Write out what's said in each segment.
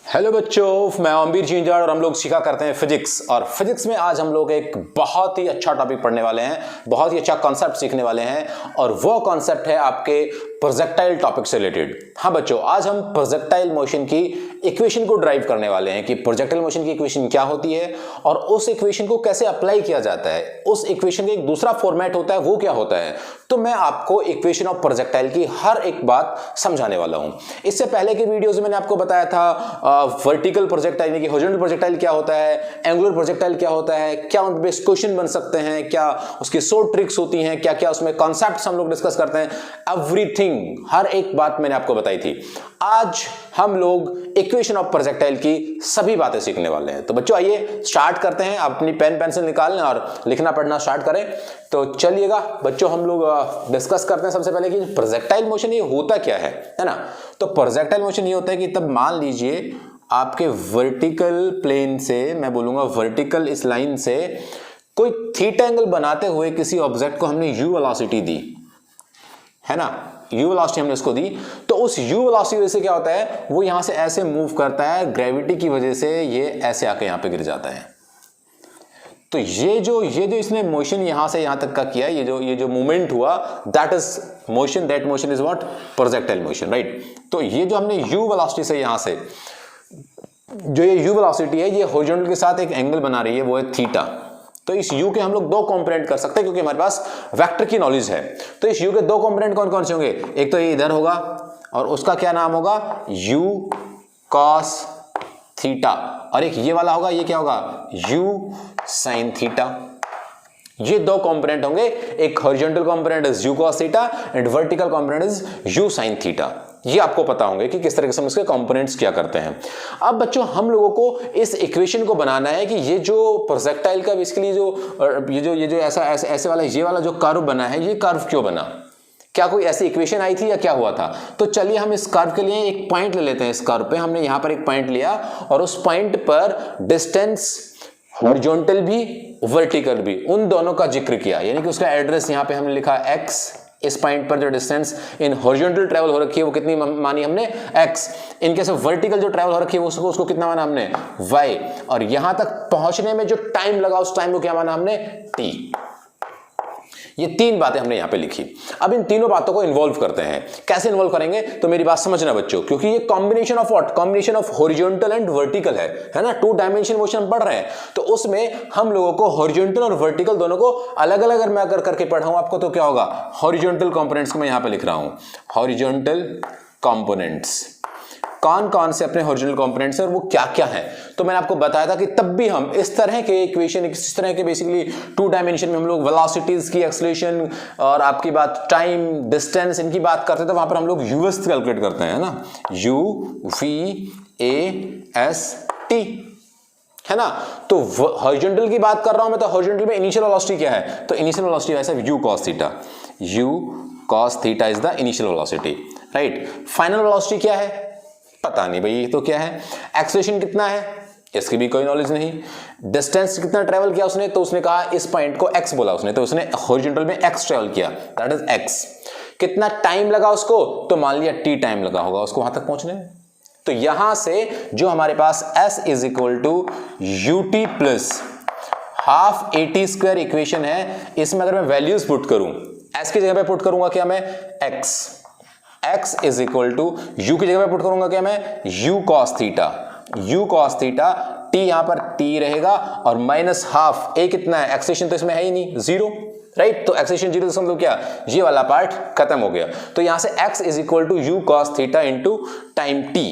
Hello बच्चों, मैं अमबीर जिंजाड़ और हम लोग सीखा करते हैं फिजिक्स। और फिजिक्स में आज हम लोग एक बहुत ही अच्छा टॉपिक पढ़ने वाले हैं, बहुत ही अच्छा कॉन्सेप्ट सीखने वाले हैं और वो कॉन्सेप्ट है आपके प्रोजेक्टाइल टॉपिक से रिलेटेड। हाँ बच्चों, आज हम प्रोजेक्टाइल मोशन की इक्वेशन को ड्राइव करने वाले हैं कि प्रोजेक्टाइल मोशन की इक्वेशन क्या होती है और उस इक्वेशन को कैसे अप्लाई किया जाता है, उस इक्वेशन का एक दूसरा फॉर्मेट होता है वो क्या होता है। तो मैं आपको इक्वेशन ऑफ प्रोजेक्टाइल की हर एक बात समझाने वाला हूं। इससे पहले के वीडियोस में मैंने आपको बताया था वर्टिकल प्रोजेक्टाइल यानी कि हॉरिजॉन्टल प्रोजेक्टाइल क्या होता है, एंगुलर प्रोजेक्टाइल क्या होता है, क्या उन पे क्वेश्चन बन सकते हैं, क्या उसकी शॉर्ट ट्रिक्स होती हैं, क्या क्या उसमें कॉन्सेप्ट्स हम लोग डिस्कस करते हैं, एवरीथिंग, हर एक बात मैंने आपको बताई थी। आज हम लोग इक्वेशन ऑफ प्रोजेक्टाइल की सभी बातें सीखने वाले हैं। तो बच्चों आइए स्टार्ट करते हैं, आप अपनी पेन पेंसिल निकाल लें और लिखना पढ़ना स्टार्ट करें। तो चलिएगा बच्चों, हम लोग डिस्कस करते हैं सबसे पहले कि प्रोजेक्टाइल मोशन ये होता क्या है ना। तो प्रोजेक्टाइल मोशन ये होता है कि तब मान लीजिए आपके वर्टिकल प्लेन से, मैं बोलूंगा वर्टिकल इस लाइन से कोई थीटा एंगल बनाते हुए किसी ऑब्जेक्ट को हमने u वेलोसिटी दी है ना, u वेलोसिटी हमने उसको दी। तो उस u वेलोसिटी की वजह से क्या होता है, वो यहां से ऐसे मूव करता है, ग्रेविटी की वजह से ये ऐसे आके यहां पे गिर जाता है। तो ये जो इसने मोशन यहां से यहां तक का किया, ये जो मूवमेंट हुआ, that is motion, that motion is what, projectile motion, right. तो ये जो हमने u वेलोसिटी से यहां से जो ये u वेलोसिटी है, ये हॉरिजॉन्टल के साथ एक एंगल बना रही है, वो है थीटा। तो इस u के हम लोग दो कंपोनेंट कर सकते हैं क्योंकि हमारे पास वेक्टर की नॉलेज है। तो इस u के दो कंपोनेंट कौन कौन से होंगे, एक तो ये इधर होगा और उसका क्या नाम होगा, u cos थीटा, और एक ये वाला होगा, ये क्या होगा, u sin थीटा। ये दो कंपोनेंट होंगे, एक horizontal component is u cos theta and vertical component is u sin theta. ये आपको पता होंगे कि किस तरह से हम इसके कंपोनेंट्स क्या करते हैं। अब बच्चों हम लोगों को इस इक्वेशन को बनाना है कि ये जो प्रोजेक्टाइल का बेसिकली ये जो ऐसे वाला ये वाला जो कर्व बना है, ये कर्व क्यों बना, क्या कोई ऐसी इक्वेशन आई थी या क्या हुआ था। तो चलिए हम इस कर्व के लिए एक पॉइंट ले लेते हैं। इस कर्व पे हमने यहां पर एक पॉइंट लिया और उस पॉइंट पर डिस्टेंस हॉरिजॉन्टल भी वर्टिकल भी, उन दोनों का जिक्र किया, यानी कि उसका एड्रेस यहां पे हमने लिखा x। इस पॉइंट पर जो डिस्टेंस इन हॉरिजॉन्टल ट्रैवल हो रखी है वो कितनी मानी हमने, x। इनके से वर्टिकल जो ट्रैवल हो रखी है उसको कितना माना हमने, y। और यहां तक पहुंचने में जो टाइम लगा उस टाइम को क्या माना हमने, t। ये तीन बातें हमने यहां पे लिखी। अब इन तीनों बातों को इन्वॉल्व करते हैं। कैसे इन्वॉल्व करेंगे, तो मेरी बात समझना बच्चों, क्योंकि ये combination of what, combination of horizontal and vertical है ना, टू डायमेंशन मोशन हम पढ़ रहे हैं। तो उसमें हम लोगों को हॉरिजॉन्टल और वर्टिकल दोनों को अलग अलग अगर मैं अगर करके पढ़ाऊं आपको, तो क्या होगा, हॉरिजॉन्टल कंपोनेंट्स को मैं यहां पे लिख रहा हूं, हॉरिजॉन्टल कंपोनेंट्स। कौन कौन से अपने हॉरिजॉन्टल कंपोनेंट्स हैं और वो क्या क्या हैं। तो मैंने आपको बताया था कि तब भी हम इस तरह के इक्वेशन, इस तरह के बेसिकली टू डायमेंशन में हम लोग वेलोसिटीज की, एक्सेलरेशन और आपकी बात टाइम, डिस्टेंस, इनकी बात करते हैं, तो वहां पर हम लोग यूएस कैलकुलेट करते हैं ना, UVAST है ना। तो हॉरिजॉन्टल की बात कर रहा हूं मैं, तो हॉरिजॉन्टल में इनिशियल वेलोसिटी क्या है, तो इनिशियल वेलोसिटी वैसे u cos theta, u cos theta is the initial velocity, right. Final velocity क्या है, पता नहीं भाई, ये तो क्या है। एक्सेलरेशन कितना है, इसकी भी कोई नॉलेज नहीं। डिस्टेंस कितना ट्रेवल किया उसने, तो उसने कहा इस पॉइंट को x बोला उसने, तो उसने हॉरिजॉन्टल में x ट्रेवल किया, दैट इज x। कितना टाइम लगा उसको, तो मान लिया t टाइम लगा होगा उसको वहां तक पहुंचने में। तो यहां से जो हमारे पास s is equal to ut plus half at square equation है, इसमें अगर मैं वैल्यूज पुट करूं, s की जगह पे पुट करूंगा क्या मैं, x is equal to u की जगह पे पुट करूंगा क्या मैं, u cos theta, u cos theta, t यहां पर t रहेगा और माइनस हाफ, a कितना है, एक्सेलरेशन तो इसमें है ही नहीं, जीरो, राइट। तो एक्सेलरेशन जीरो, तो मतलब क्या, ये वाला पार्ट खत्म हो गया। तो यहां से x is equal to u cos theta into time t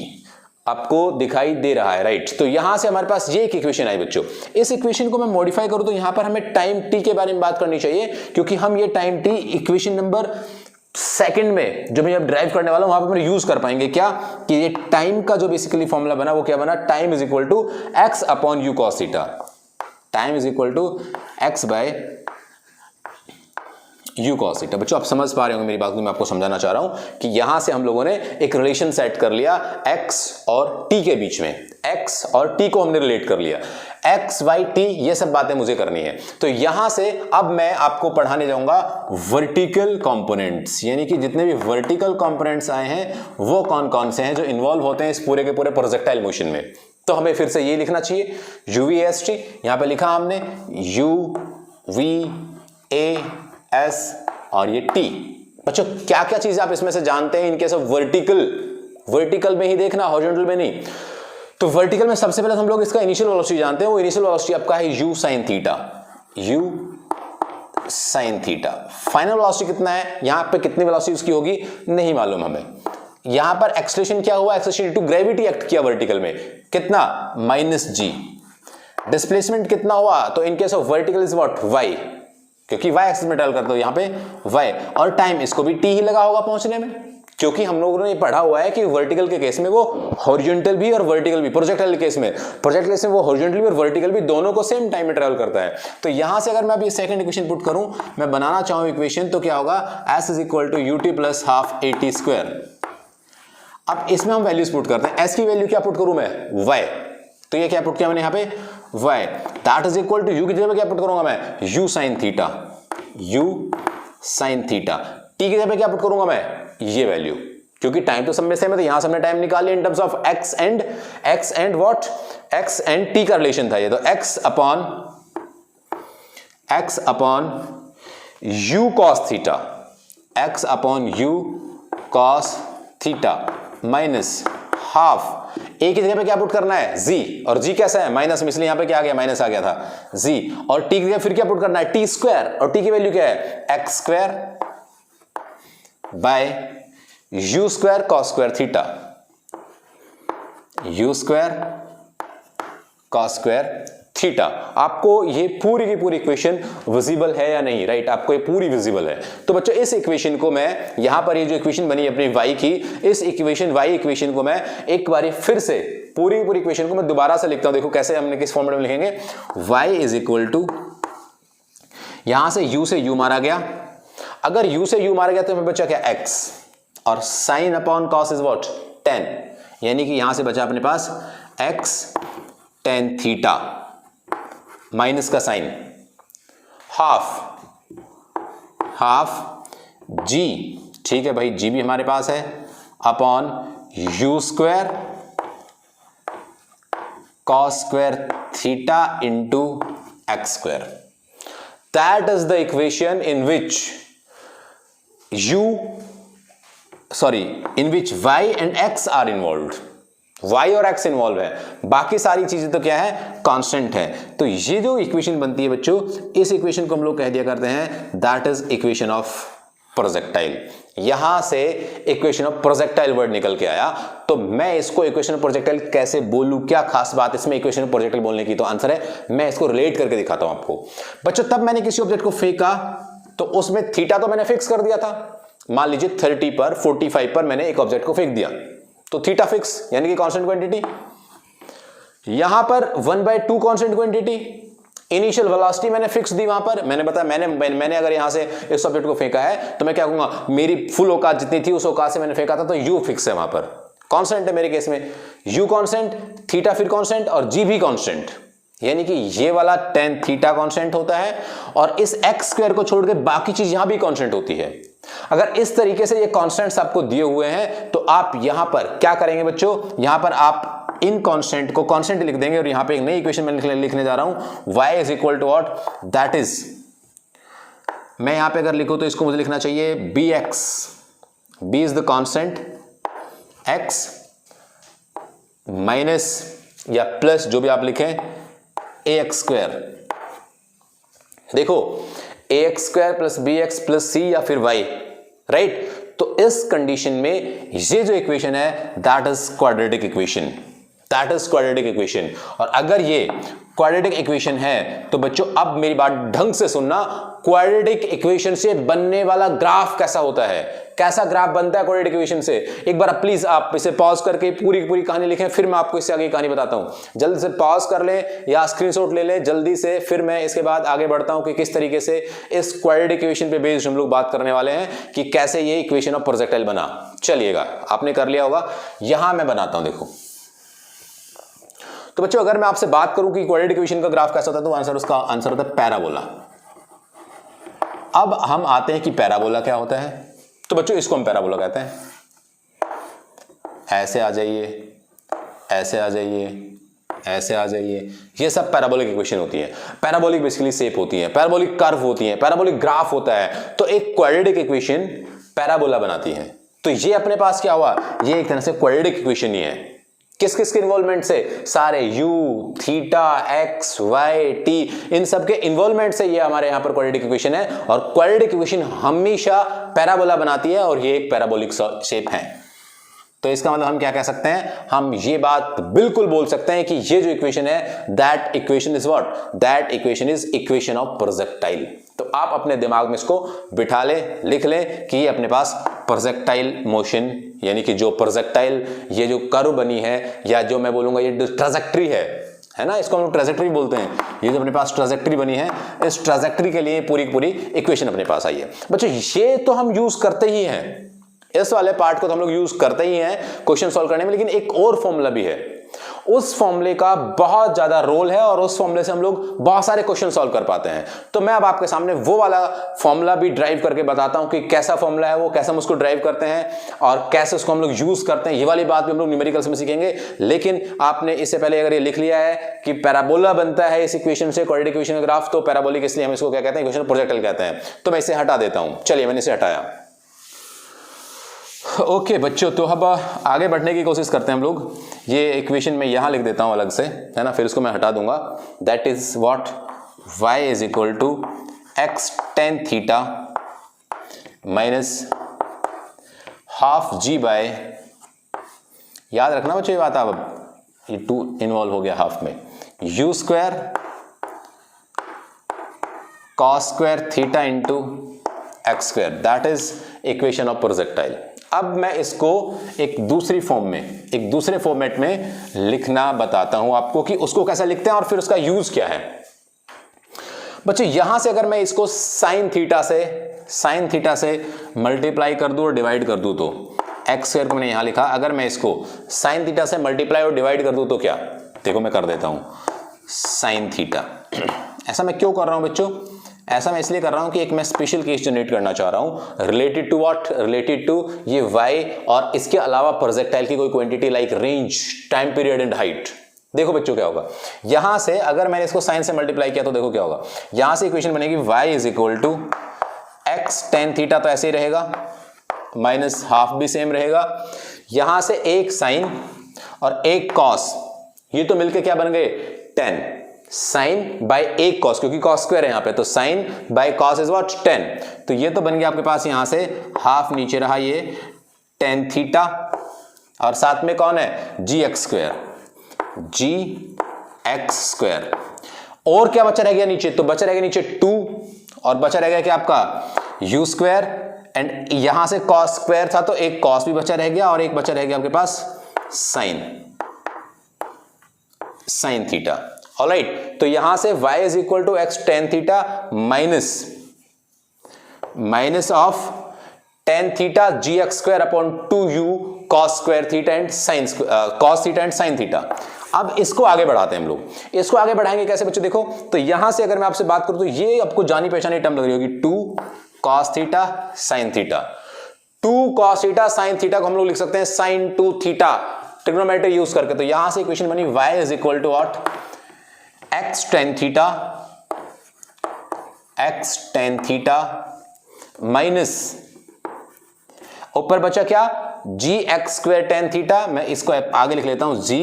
आपको दिखाई दे रहा है, राइट। तो यहां से हमारे पास ये एक इक्वेशन आई बच्चों। इस इक्वेशन को मैं मॉडिफाई करूं तो यहां पर हमें टाइम t के बारे में बात करनी चाहिए, क्योंकि हम ये time t equation number second में जो मैं अब ड्राइव करने वाला हूं वहां पर यूज कर पाएंगे क्या, कि ये टाइम का जो बेसिकली फॉर्मूला बना वो क्या बना, time is equal to x upon u cos theta, time is equal to x by u cos theta. बच्चों आप समझ पा रहे होंगे मेरी बात को, मैं आपको समझाना चाह रहा हूं कि यहां से हम लोगों ने एक रिलेशन सेट कर लिया x और t के बीच में, x और t को हमने रिलेट कर लिया। एक्स वाई टी, ये सब बातें मुझे करनी है। तो यहां से अब मैं आपको पढ़ाने जाऊंगा वर्टिकल कंपोनेंट्स, यानी कि जितने भी वर्टिकल कंपोनेंट्स आए हैं वो कौन कौन से हैं जो इन्वॉल्व होते हैं इस पूरे के पूरे प्रोजेक्टाइल मोशन में। तो हमें फिर से ये लिखना चाहिए UVAST, यहां पे लिखा हमने UVAS और ये T। बच्चों क्या क्या चीजें आप इसमें से जानते हैं इनके सब वर्टिकल में ही देखना, हॉरिजॉन्टल में नहीं। तो वर्टिकल में सबसे पहले हम लोग इसका इनिशियल वेलोसिटी जानते हैं, वो इनिशियल वेलोसिटी आपका है u sin theta. Final velocity कितना है, यहां पे कितनी वेलोसिटी उसकी होगी नहीं मालूम हमें। यहां पर एक्सेलरेशन क्या हुआ, acceleration due to gravity act किया वर्टिकल में, कितना -g। डिस्प्लेसमेंट कितना हुआ, तो in case of vertical is what y, क्योंकि y एक्सिस में ट्रैवल करते हो यहां पे y, और टाइम इसको भी t ही लगा होगा पहुंचने में, क्योंकि हम लोगों ने पढ़ा हुआ है कि वर्टिकल के केस में वो हॉरिजॉन्टल भी और वर्टिकल भी, प्रोजेक्टाइल केस में वो हॉरिजॉन्टल भी और वर्टिकल भी दोनों को सेम टाइम में ट्रैवल करता है। तो यहां से अगर मैं अभी सेकंड इक्वेशन पुट करूं, मैं बनाना चाहूं इक्वेशन, तो क्या होगा, s = ut + ½ at²। अब इसमें हम वैल्यूज पुट करते हैं। s की वैल्यू क्या पुट करूं मैं, y, तो ये क्या पुट किया मैंने यहां पे y, that is equal to u की जगह क्या पुट करूंगा मैं, u sin थीटा। t की जगह क्या पुट करूंगा मैं, ये वैल्यू, क्योंकि टाइम तो सब में सेम है, तो यहां से हमने टाइम निकाल लिया in terms of x and t का रिलेशन था ये, तो x upon u cos theta minus half, a की जगह पे क्या पुट करना है, g, और g कैसा है माइनस में, इसलिए यहां पे क्या आ गया, माइनस आ गया था g, और t की जगह फिर क्या पुट करना है, t², और t की वैल्यू क्या है, x² bye u² cos² theta, theta. आपको ये पूरी की पूरी इक्वेशन विजिबल है या नहीं, राइट, आपको ये पूरी विजिबल है। तो बच्चों इस इक्वेशन को मैं यहां पर, ये जो इक्वेशन बनी अपनी y की, इस y इक्वेशन को मैं एक बारी फिर से पूरी इक्वेशन को मैं दोबारा से लिखता हूं। देखो कैसे हमने किस फॉर्मेट में लिखेंगे, y = यहां से u से u मारा गया, अगर u से u मारा गया तो हमें बचा क्या, x, और sin upon cos is what, tan, यानी कि यहां से बचा अपने पास x tan थीटा माइनस का साइन, हाफ g, ठीक है भाई, g भी हमारे पास है, upon u² cos² theta into x²। That is the equation in which y and x are involved। y और x इन्वॉल्व है, बाकी सारी चीजें तो क्या है, कांस्टेंट है। तो ये जो इक्वेशन बनती है बच्चों, इस इक्वेशन को हम लोग कह दिया करते हैं that is equation of projectile. यहां से इक्वेशन ऑफ प्रोजेक्टाइल वर्ड निकल के आया, तो मैं इसको इक्वेशन ऑफ प्रोजेक्टाइल कैसे बोलूं, क्या खास बात इसमें इक्वेशन ऑफ प्रोजेक्टाइल बोलने की, तो आंसर है मैं इसको रिलेट करके दिखाता हूं आपको। बच्चों तब मैंने किसी ऑब्जेक्ट को फेंका तो उसमें थीटा तो मैंने फिक्स कर दिया था, मान लीजिए 30 पर 45 पर मैंने एक ऑब्जेक्ट को फेंक दिया, तो थीटा फिक्स यानी कि कांस्टेंट क्वांटिटी। यहां पर 1/2 कांस्टेंट क्वांटिटी, इनिशियल वेलोसिटी मैंने फिक्स दी वहां पर, मैंने बताया मैंने अगर यहां से इस ऑब्जेक्ट को फेंका है तो मैं क्या कहूंगा, मेरी फुल औकात जितनी थी उस औकात से मैंने फेंका था, तो u फिक्स है, वहां पर कांस्टेंट है मेरे केस में, u कांस्टेंट, थीटा फिर कांस्टेंट और g भी कांस्टेंट, यानी कि ये वाला tan थीटा कांस्टेंट होता है, और इस x² को छोड़ के बाकी चीज यहां भी कांस्टेंट होती है। अगर इस तरीके से ये कांस्टेंट्स आपको दिए हुए हैं तो आप यहां पर क्या करेंगे बच्चों, यहां पर आप इन कांस्टेंट को कांस्टेंट लिख देंगे, और यहां पे एक नई इक्वेशन मैं लिखने जा रहा हूं, y = व्हाट, दैट इज, मैं यहां पे अगर लिखूं तो इसको मुझे लिखना चाहिए bx, b is the constant, x minus या प्लस जो भी आप लिखें ax²। देखो ax² plus bx plus c या फिर y, राइट। तो इस कंडीशन में ये जो इक्वेशन है दैट इज क्वाड्रेटिक इक्वेशन, और अगर ये क्वाड्रेटिक इक्वेशन है तो बच्चों अब मेरी बात ढंग से सुनना, क्वाड्रेटिक इक्वेशन से बनने वाला ग्राफ कैसा होता है, कैसा ग्राफ बनता है क्वाड्रेटिक इक्वेशन से। एक बार प्लीज आप इसे पॉज करके पूरी की पूरी कहानी लिखें, फिर मैं आपको इससे आगे कहानी बताता हूं। जल्दी से पॉज कर लें या स्क्रीनशॉट ले लें जल्दी से, फिर मैं इसके बाद आगे बढ़ता हूं कि किस तरीके से इस क्वाड्रेटिक इक्वेशन पे बेस्ड हम लोग बात करने वाले हैं कि कैसे ये इक्वेशन ऑफ प्रोजेक्टाइल बना। चलिएगा, आपने कर लिया होगा, यहां मैं बनाता हूं, देखो। तो बच्चों अगर मैं आपसे बात करूं कि क्वाड्रेटिक इक्वेशन का ग्राफ कैसा होता है, तो आंसर उसका आंसर होता है पैराबोला। अब हम आते हैं कि पैराबोला क्या होता है। तो बच्चों इसको हम पैराबोला कहते हैं। ऐसे आ जाइए, ऐसे आ जाइए, ऐसे आ जाइए, ये सब पैराबोलिक इक्वेशन होती है। पैराबोलिक बेसिकली शेप होती है, पैराबोलिक कर्व होती है, पैराबोलिक ग्राफ होता है। तो एक क्वाड्रेटिक इक्वेशन पैराबोला बनाती है। तो ये अपने पास क्या हुआ, ये एक तरह से क्वाड्रेटिक इक्वेशन ही है। किस किस के इन्वॉल्वमेंट से, सारे u, theta, x, y, t, इन सब के इन्वॉल्वमेंट से ये हमारे यहां पर क्वाड्रेटिक इक्वेशन है। और क्वाड्रेटिक इक्वेशन हमेशा पैराबोला बनाती है और ये एक पैराबोलिक शेप है। तो इसका मतलब हम क्या कह सकते हैं, हम ये बात बिल्कुल बोल सकते हैं कि ये जो इक्वेशन है, that equation is what, that equation is equation of projectile. तो आप अपने दिमाग में इसको बिठा ले, लिख ले कि ये अपने पास प्रोजेक्टाइल मोशन, यानी कि जो प्रोजेक्टाइल ये जो कर्व बनी है, या जो मैं बोलूंगा ये ट्रैजेक्टरी है ना, इसको हम लोग ट्रैजेक्टरी बोलते हैं। ये जो अपने पास ट्रैजेक्टरी बनी है, इस ट्रैजेक्टरी के लिए पूरी पूरी इक्वेशन अपने पास आई है। बच्चों ये तो हम यूज करते ही हैं, इस वाले पार्ट को तो हम लोग यूज करते ही हैं क्वेश्चन सॉल्व करने में, लेकिन एक और फॉर्मूला भी है। उस फॉर्मूले का बहुत ज्यादा रोल है और उस फॉर्मूले से हम लोग बहुत सारे क्वेश्चन सॉल्व कर पाते हैं। तो मैं अब आपके सामने वो वाला फॉर्मूला भी ड्राइव करके बताता हूं कि कैसा फॉर्मूला है वो, कैसे हम उसको ड्राइव करते हैं और कैसे उसको हम लोग यूज करते हैं। ये वाली बात भी हम लोग न्यूमेरिकल्स में सीखेंगे। लेकिन आपने इससे पहले अगर ये लिख लिया है कि पैराबोला बनता है इस इक्वेशन से, क्वाड्रेटिक इक्वेशन का ग्राफ, तो पैराबोलिक इसलिए हम इसको क्या कहते हैं, इक्वेशन प्रोजेक्टाइल कहते हैं। तो मैं इसे हटा देता हूं। चलिए मैंने इसे हटाया। ओके बच्चों, तो अब आगे बढ़ने की कोशिश करते हैं हम लोग। ये इक्वेशन मैं यहां लिख देता हूं अलग से, है ना, फिर इसको मैं हटा दूंगा। That is what, y is equal to x tan theta minus half g by, याद रखना बच्चों ये बात, अब ये 2 इन्वॉल्व हो गया हाफ में, u square cos square theta into x square, that is equation of projectile. अब मैं इसको एक दूसरी फॉर्म में, एक दूसरे फॉर्मेट में लिखना बताता हूं आपको कि उसको कैसे लिखते हैं और फिर उसका यूज क्या है। बच्चों यहां से अगर मैं इसको साइन थीटा से मल्टीप्लाई कर दूं और डिवाइड कर दूं, तो एक्स स्क्वायर को मैंने यहां लिखा, अगर मैं इसको साइन थीटा से मल्टीप्लाई और डिवाइड कर दूं तो क्या, देखो मैं कर देता हूं साइन थीटा। ऐसा मैं क्यों कर रहा हूं बच्चों, ऐसा मैं इसलिए कर रहा हूं कि एक मैं स्पेशल केस जनरेट करना चाह रहा हूं related to what, related to ये y और इसके अलावा प्रोजेक्टाइल की कोई quantity like range, time period and height. देखो बच्चों क्या होगा, यहां से अगर मैंने इसको साइन से मल्टीप्लाई किया तो देखो क्या होगा, यहां से इक्वेशन बनेगी y is equal to x tan theta, तो ऐसे ही रहेगा, माइनस हाफ भी सेम रहेगा, यहां से एक साइन और एक कॉस, ये तो मिलके क्या बन गए 10, साइन बाय एक कॉस, क्योंकि कॉस स्क्वायर है यहां पे, तो sine by cos is what 10। तो ये तो बन गया आपके पास यहां से हाफ, नीचे रहा ये टेन थीटा और साथ में कौन है जी एक्स स्क्वायर, जी एक्स स्क्वायर। और क्या बचा रह गया नीचे, तो बचा रह गया नीचे 2 और बचा रह गया क्या आपका यू स्क्वायर, एंड यहां से कॉस स्क्वायर था तो एक कॉस भी बचा रह गया और एक बचा रह गया आपके पास साइन थीटा। ऑलराइट, तो यहां से y is equal to x tan theta minus of tan theta g x square upon 2u cos square theta and sine cos theta and sine theta. अब इसको आगे बढ़ाते हैं हम लोग, इसको आगे बढ़ाएंगे कैसे बच्चों, देखो तो यहां से अगर मैं आपसे बात करूं तो ये आपको जानी पहचानी टर्म लग रही होगी, 2 cos theta sine theta, 2 cos theta sine theta को हम लोग लिख सकते हैं साइन 2 थीटा ट्रिग्नोमेट्री यूज करके। तो यहां से इक्वेशन बनी y is equal to what, x tan theta minus ऊपर बचा क्या g x square tan theta, मैं इसको आगे लिख लेता हूं g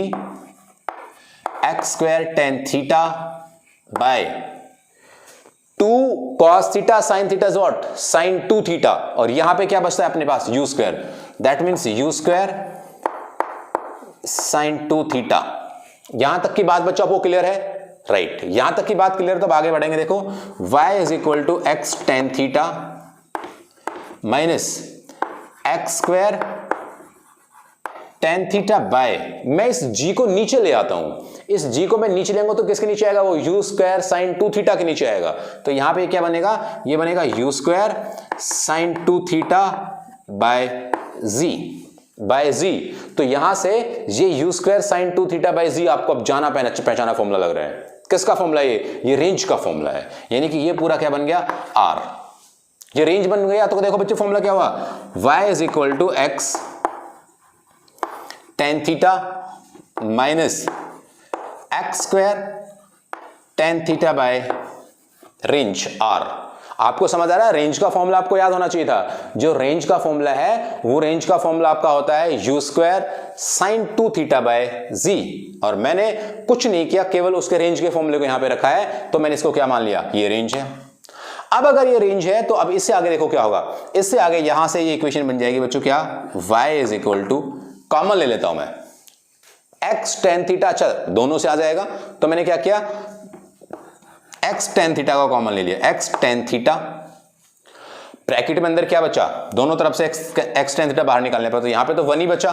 x square tan theta by 2 cos theta sine theta is what sine 2 theta, और यहां पे क्या बचता है अपने पास u square, that means u square sine 2 theta. यहां तक की बात बच्चों आपको क्लियर है, राइट यहां तक की बात क्लियर, तो अब आगे बढ़ेंगे। देखो y is equal to x tan theta minus x square tan theta by, मैं इस g को नीचे ले आता हूं, इस g को मैं नीचे लेंगे तो किसके नीचे आएगा, वो u स्क्वायर साइन 2 थीटा के नीचे आएगा। तो यहां पे क्या बनेगा, ये बनेगा u square sine 2 theta by z। By g, तो यहां से ये u square sine 2 theta by g आपको अब जाना पहचाना फॉर्मूला लग रहा है। किसका फॉर्मूला? ये रेंज का फॉर्मूला है, यानी कि ये पूरा क्या बन गया? आर। ये रेंज बन गया। तो देखो बच्चे फॉर्मूला क्या हुआ? y is equal to x tan theta minus x square tan theta by range R. आपको समझ आ रहा है? रेंज का फॉर्मूला आपको याद होना चाहिए था। जो रेंज का फॉर्मूला है वो रेंज का फॉर्मूला आपका होता है u square sine 2 theta by g, और मैंने कुछ नहीं किया, केवल उसके रेंज के फॉर्मूले को यहां पे रखा है, तो मैंने इसको क्या मान लिया? ये रेंज है। अब अगर ये रेंज है तो अब इससे आगे देखो क्या होगा। इससे आगे यहां से ये इक्वेशन बन जाएगी बच्चों क्या? y is equal to, common ले लेता हूं मैं, x टेन थीटा। अच्छा दोनों से आ जाएगा, तो मैंने क्या किया? x टेन थीटा का कॉमन ले लिया, x टेन थीटा, ब्रैकेट में अंदर क्या बचा? दोनों तरफ से x टेन थीटा बाहर निकालने पर, तो यहां पे तो 1 ही बचा,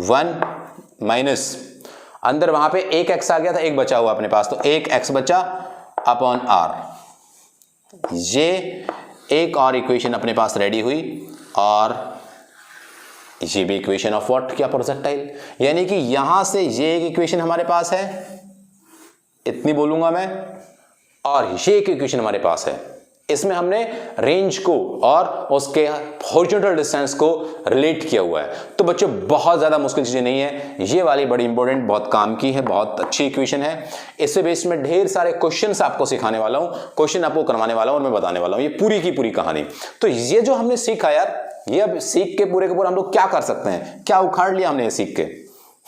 1 माइनस अंदर वहां पे एक x आ गया था, एक बचा हुआ अपने पास, तो एक x बचा अपॉन r। ये एक और इक्वेशन अपने पास रेडी हुई, और ये भी इक्वेशन ऑफ व्हाट? क्या? प्रोजेक्टाइल। यानी कि यहां से ये एक इक्वेशन हमारे पास है, इतनी बोलूंगा मैं, और ये एक इक्वेशन हमारे पास है। इसमें हमने रेंज को और उसके हॉरिजॉन्टल डिस्टेंस को रिलेट किया हुआ है। तो बच्चों बहुत ज्यादा मुश्किल चीजें नहीं है, ये वाली बड़ी इंपॉर्टेंट, बहुत काम की है, बहुत अच्छी इक्वेशन है। इससे बेस्ड में ढेर सारे क्वेश्चंस आपको सिखाने वाला हूं, क्वेश्चन आपको करवाने वाला हूं और मैं बताने वाला हूं ये पूरी की पूरी कहानी। तो ये जो हमने सीखा यार, ये अब सीख के पूरे के पूरे हम लोग क्या कर सकते हैं? क्या उखाड़ लिया हमने ये सीख के?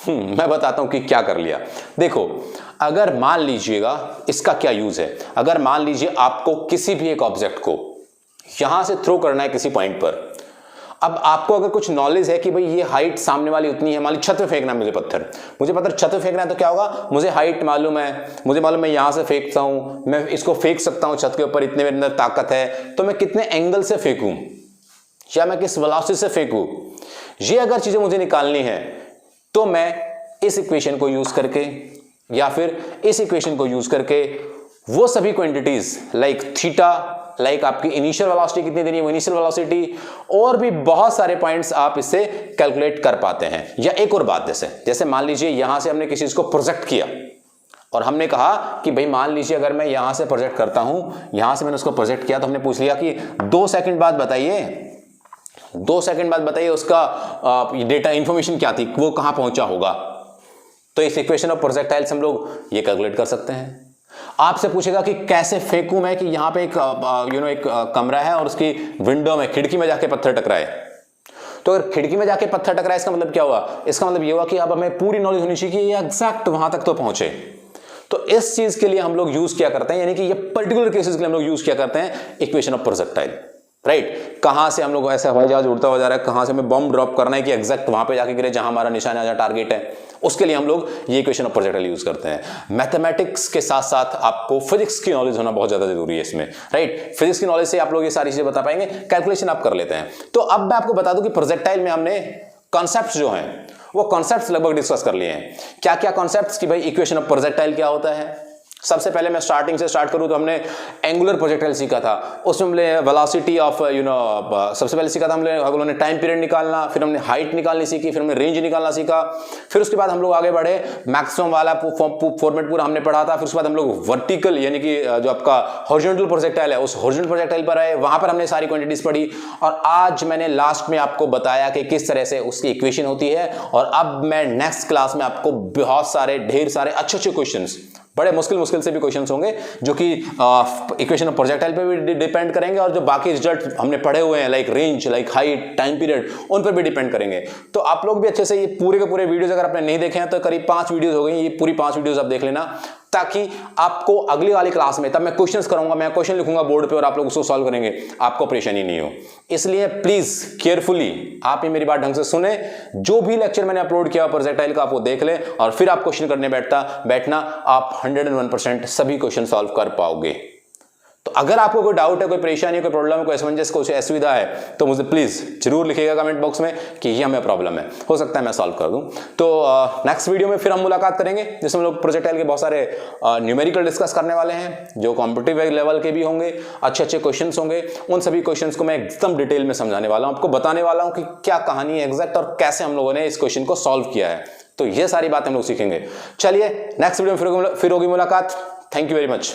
मैं बताता हूं कि क्या कर लिया। देखो, अगर मान लीजिएगा, इसका क्या यूज है, अगर मान लीजिए आपको किसी भी एक ऑब्जेक्ट को यहां से थ्रो करना है किसी पॉइंट पर। अब आपको अगर कुछ नॉलेज है कि भाई ये हाइट सामने वाली उतनी है, मान ली छत पे फेंकना है मुझे पत्थर छत पे फेंकना है, तो क्या होगा? मुझे हाइट मालूम है, मुझे मालूम मैं यहां से फेंकता हूं, मैं इसको फेंक सकता हूं छत के ऊपर, इतने मेरे अंदर ताकत है, तो मैं कितने एंगल से फेंकूं या मैं किस वेलोसिटी से फेंकूं, ये अगर चीजें मुझे निकालनी है, तो मैं इस इक्वेशन को यूज करके या फिर इस इक्वेशन को यूज करके वो सभी क्वांटिटीज लाइक थीटा, लाइक आपकी इनिशियल वेलोसिटी कितनी देनी है वो इनिशियल वेलोसिटी, और भी बहुत सारे पॉइंट्स आप इससे कैलकुलेट कर पाते हैं। या एक और बात, जैसे मान लीजिए यहां से हमने किसी चीज को प्रोजेक्ट किया और हमने कहा कि भाई मान लीजिए अगर मैं यहां से प्रोजेक्ट करता हूं, यहां से मैंने उसको प्रोजेक्ट किया, तो हमने पूछ लिया कि 2 सेकंड बाद बताइए, 2 सेकंड बाद बताइए उसका डेटा इंफॉर्मेशन क्या थी, वो कहां पहुंचा होगा। तो इस इक्वेशन ऑफ प्रोजेक्टाइल से हम लोग ये कैलकुलेट कर सकते हैं। आपसे पूछेगा कि कैसे फेंकूं मैं, कि यहां पे एक एक कमरा है और उसकी विंडो में, खिड़की में जाके पत्थर टकराए। तो अगर खिड़की में जाके पत्थर टकराए, इसका मतलब क्या हुआ? इसका मतलब ये हुआ कि अब हमें पूरी नॉलेज होनी चाहिए कि ये एग्जैक्ट वहां तक तो पहुंचे। तो इस चीज के लिए हम लोग यूज किया करते हैं, यानी कि ये पर्टिकुलर केसेस के लिए हम लोग यूज किया करते हैं इक्वेशन ऑफ प्रोजेक्टाइल। राइट, कहां से हम लोग ऐसे हवाई जहाज उड़ता हुआ जा रहा है, कहां से हमें बम ड्रॉप करना है कि एग्जैक्ट वहां पे जाके गिरे जहां हमारा निशान है, जहां टारगेट है, उसके लिए हम लोग ये इक्वेशन ऑफ प्रोजेक्टाइल यूज करते हैं। मैथमेटिक्स के साथ साथ आपको फिजिक्स की नॉलेज होना बहुत ज्यादा जरूरी है इसमें। राइट, फिजिक्स की नॉलेज से आप लोग ये सारी चीजें बता पाएंगे, कैलकुलेशन आप कर लेते हैं। तो अब मैं आपको बता दूं कि प्रोजेक्टाइल में हमने कॉन्सेप्ट्स जो हैं वो कॉन्सेप्ट्स लगभग डिस्कस कर लिए हैं। क्या क्या कॉन्सेप्ट्स? कि भाई इक्वेशन ऑफ प्रोजेक्टाइल क्या होता है। सबसे पहले मैं स्टार्टिंग से स्टार्ट करूं तो हमने एंगुलर प्रोजेक्टाइल सीखा था, उसमें हमने वेलोसिटी ऑफ सबसे पहले सीखा था हम लोगों ने टाइम पीरियड निकालना, फिर हमने हाइट निकालनी सीखी, फिर हमने रेंज निकालना सीखा, फिर उसके बाद हम लोग आगे बढ़े, मैक्सिमम वाला फॉर्मेट पूरा हमने पढ़ा था। फिर उसके बाद हम लोग वर्टिकल यानी कि जो आपका हॉरिजॉन्टल प्रोजेक्टाइल है उस हॉरिजॉन्टल प्रोजेक्टाइल पर आए, वहां पर हमने सारी क्वांटिटीज पढ़ी, और आज मैंने लास्ट में आपको बताया कि किस तरह से उसकी इक्वेशन होती है। और अब मैं नेक्स्ट क्लास में आपको बहुत सारे ढेर सारे अच्छे क्वेश्चंस, बड़े मुश्किल से भी क्वेश्चंस होंगे जो कि इक्वेशन ऑफ प्रोजेक्टाइल पे भी डिपेंड करेंगे, और जो बाकी रिजल्ट हमने पढ़े हुए हैं like range, like height, time period, उन पर भी डिपेंड करेंगे। तो आप लोग भी अच्छे से ये पूरे के पूरे वीडियोस अगर आपने नहीं देखे हैं तो करीब 5 वीडियोस हो गई, ये पूरी 5 वीडियोस आप देख लेना, ताकि आपको अगली वाली क्लास में, तब मैं क्वेश्चंस करूंगा, मैं क्वेश्चन लिखूंगा बोर्ड पे और आप लोग उसको सॉल्व करेंगे, आपको परेशानी नहीं हो। इसलिए प्लीज केयरफुली आप ये मेरी बात ढंग से सुने, जो भी लेक्चर मैंने अपलोड किया प्रोजेक्टाइल का आप वो देख ले, और फिर आप क्वेश्चन करने बैठना, आप 101% सभी क्वेश्चन सॉल्व कर पाओगे। तो तो अगर आपको कोई डाउट है, कोई परेशानी, कोई प्रॉब्लम, कोई असमंजस, कोई असुविधा है, तो मुझे प्लीज जरूर लिखिएगा कमेंट बॉक्स में कि ये हमें प्रॉब्लम है, हो सकता है मैं सॉल्व कर दूं। तो नेक्स्ट वीडियो में फिर हम मुलाकात करेंगे, जिसमें हम लोग प्रोजेक्टाइल के बहुत सारे न्यूमेरिकल डिस्कस करने वाले हैं, जो कॉम्पिटिटिव लेवल के भी होंगे, अच्छे अच्छे क्वेश्चंस होंगे। उन सभी क्वेश्चंस को मैं एकदम डिटेल में समझाने वाला हूं, आपको बताने वाला हूं कि क्या कहानी है एग्जैक्ट और कैसे हम लोगों ने इस क्वेश्चन को सॉल्व किया है। तो ये सारी बातें हम लोग सीखेंगे। चलिए नेक्स्ट वीडियो में फिर होगी मुलाकात। Thank you very much.